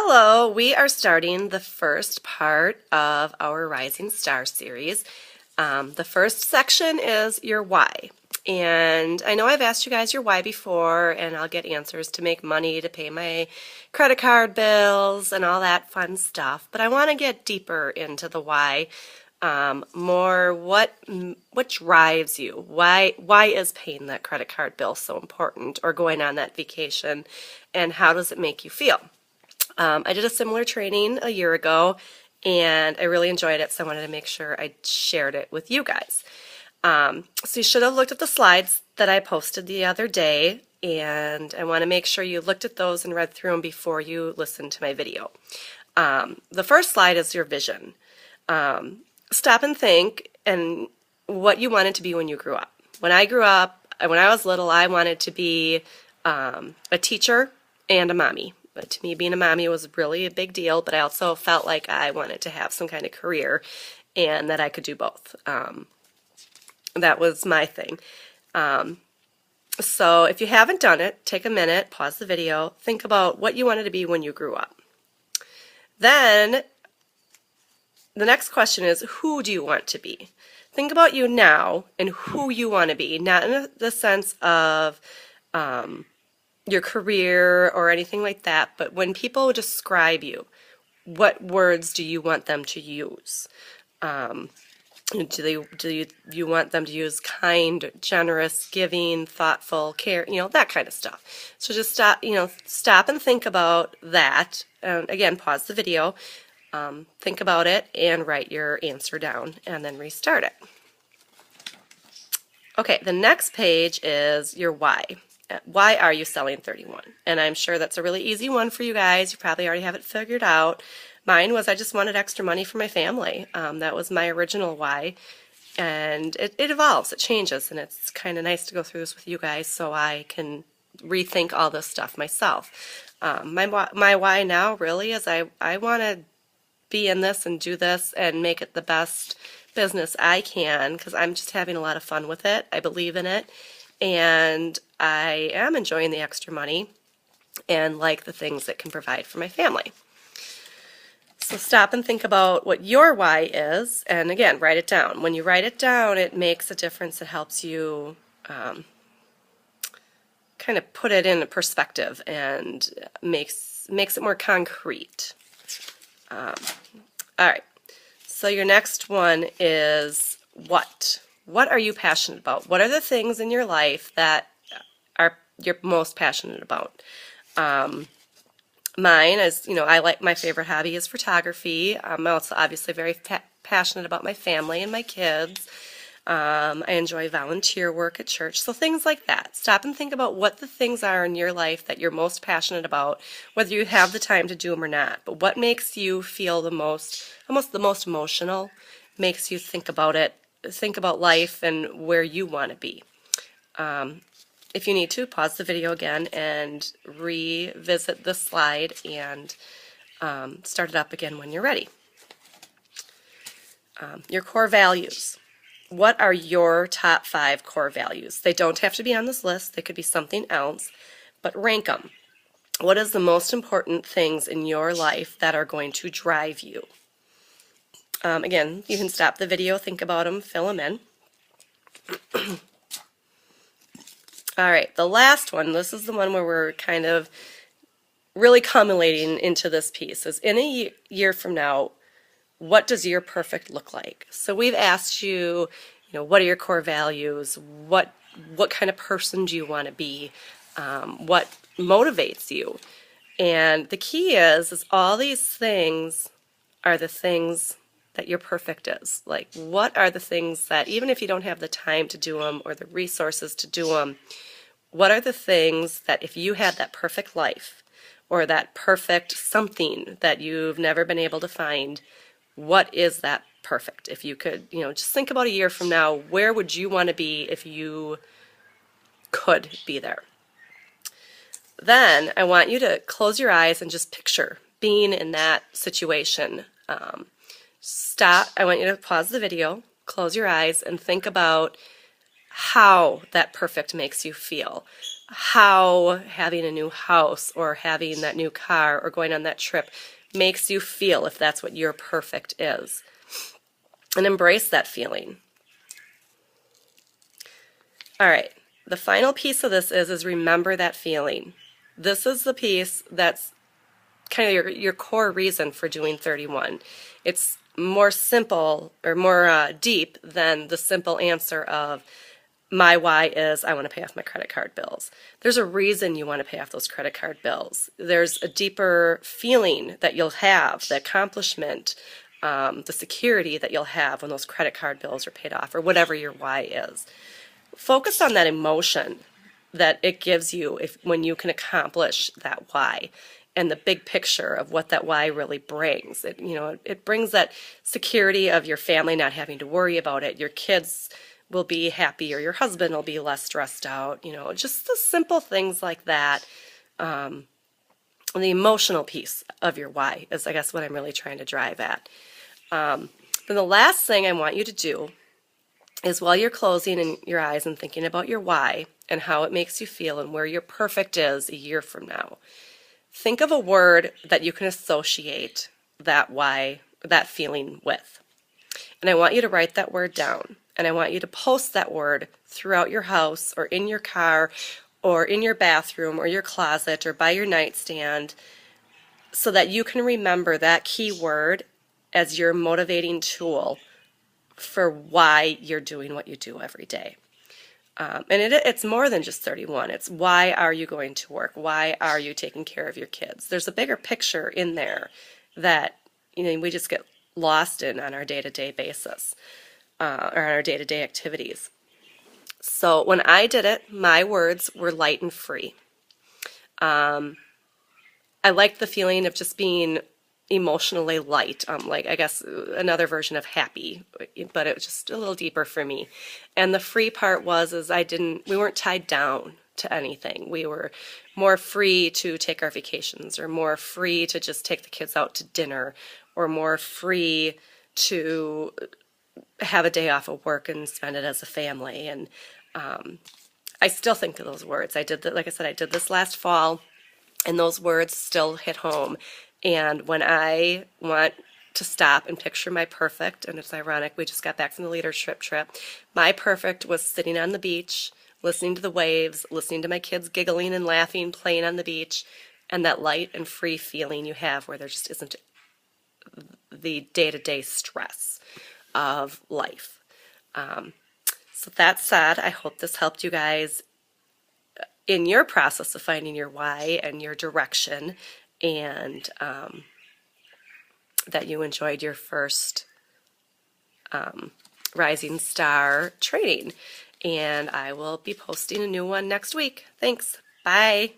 Hello, we are starting the first part of our Rising Star series. The first section is your why. And I know I've asked you guys your why before, and I'll get answers to make money, to pay my credit card bills, and all that fun stuff. But I want to get deeper into the why. More what drives you? Why is paying that credit card bill so important, or going on that vacation, and how does it make you feel? I did a similar training a year ago, and I really enjoyed it, so I wanted to make sure I shared it with you guys. So you should have looked at the slides that I posted the other day, and I want to make sure you looked at those and read through them before you listen to my video. The first slide is your vision. Stop and think and what you wanted to be when you grew up. When I grew up, when I was little, I wanted to be a teacher and a mommy. But to me, being a mommy was really a big deal, but I also felt like I wanted to have some kind of career and that I could do both. That was my thing. So if you haven't done it, take a minute, pause the video, think about what you wanted to be when you grew up. Then the next question is, who do you want to be? Think about you now and who you want to be, not in the sense of your career or anything like that, but when people describe you, what words do you want them to use? Do you want them to use kind, generous, giving, thoughtful, care, that kind of stuff. So just stop and think about that. Again, pause the video, think about it, and write your answer down, and then restart it. Okay, the next page is your why. Why are you selling 31? And I'm sure that's a really easy one for you guys. You probably already have it figured out. Mine was I just wanted extra money for my family. That was my original why. And it evolves, it changes, and it's kind of nice to go through this with you guys so I can rethink all this stuff myself. My why now really is I want to be in this and do this and make it the best business I can because I'm just having a lot of fun with it. I believe in it. And I am enjoying the extra money and like the things it can provide for my family. So stop and think about what your why is, and again, write it down. When you write it down, it makes a difference. It helps you kind of put it in perspective and makes it more concrete. All right, so your next one is what? What are you passionate about? What are the things in your life that you're most passionate about? Mine is, my favorite hobby is photography. I'm also obviously very passionate about my family and my kids. I enjoy volunteer work at church, so things like that. Stop and think about what the things are in your life that you're most passionate about, whether you have the time to do them or not. But what makes you feel almost the most emotional, makes you think about it, think about life and where you want to be. If you need to, pause the video again and revisit the slide and start it up again when you're ready. Your core values. What are your top 5 core values? They don't have to be on this list. They could be something else, but rank them. What is the most important things in your life that are going to drive you? Again, you can stop the video, think about them, fill them in. All right, the last one, this is the one where we're kind of really culminating into this piece, is in a year from now, what does your perfect look like? So we've asked you, what are your core values? What kind of person do you want to be? What motivates you? And the key is all these things are the things that your perfect is. Like, what are the things that, even if you don't have the time to do them or the resources to do them, what are the things that if you had that perfect life or that perfect something that you've never been able to find, what is that perfect? If you could, just think about a year from now, where would you want to be if you could be there? Then I want you to close your eyes and just picture being in that situation. Stop. I want you to pause the video, close your eyes, and think about how that perfect makes you feel. how having a new house or having that new car or going on that trip makes you feel, if that's what your perfect is. And embrace that feeling. All right, the final piece of this is remember that feeling. This is the piece that's kind of your core reason for doing 31. It's more simple or more deep than the simple answer of my why is I want to pay off my credit card bills. There's a reason you want to pay off those credit card bills. There's a deeper feeling that you'll have, the accomplishment, the security that you'll have when those credit card bills are paid off, or whatever your why is. Focus on that emotion that it gives you when you can accomplish that why, and the big picture of what that why really brings. It brings that security of your family not having to worry about it. Your kids will be happier. Your husband will be less stressed out. Just the simple things like that. The emotional piece of your why is, I guess, what I'm really trying to drive at. Then the last thing I want you to do is, while you're closing in your eyes and thinking about your why and how it makes you feel and where your perfect is a year from now, think of a word that you can associate that why, that feeling with. And I want you to write that word down. And I want you to post that word throughout your house, or in your car, or in your bathroom, or your closet, or by your nightstand, so that you can remember that key word as your motivating tool for why you're doing what you do every day. And it's more than just 31. It's why are you going to work? Why are you taking care of your kids? There's a bigger picture in there that we just get lost in on our day-to-day basis, or on our day-to-day activities. So when I did it, my words were light and free. I liked the feeling of just being emotionally light, like I guess another version of happy, but it was just a little deeper for me. And the free part was we weren't tied down to anything. We were more free to take our vacations, or more free to just take the kids out to dinner, or more free to have a day off of work and spend it as a family. And I still think of those words. I did that, like I said, I did this last fall, and those words still hit home. And when I want to stop and picture my perfect, and it's ironic, we just got back from the leadership trip, my perfect was sitting on the beach, listening to the waves, listening to my kids giggling and laughing, playing on the beach, and that light and free feeling you have where there just isn't the day-to-day stress of life. So that said, I hope this helped you guys in your process of finding your why and your direction, and that you enjoyed your first Rising Star training. And I will be posting a new one next week. Thanks. Bye.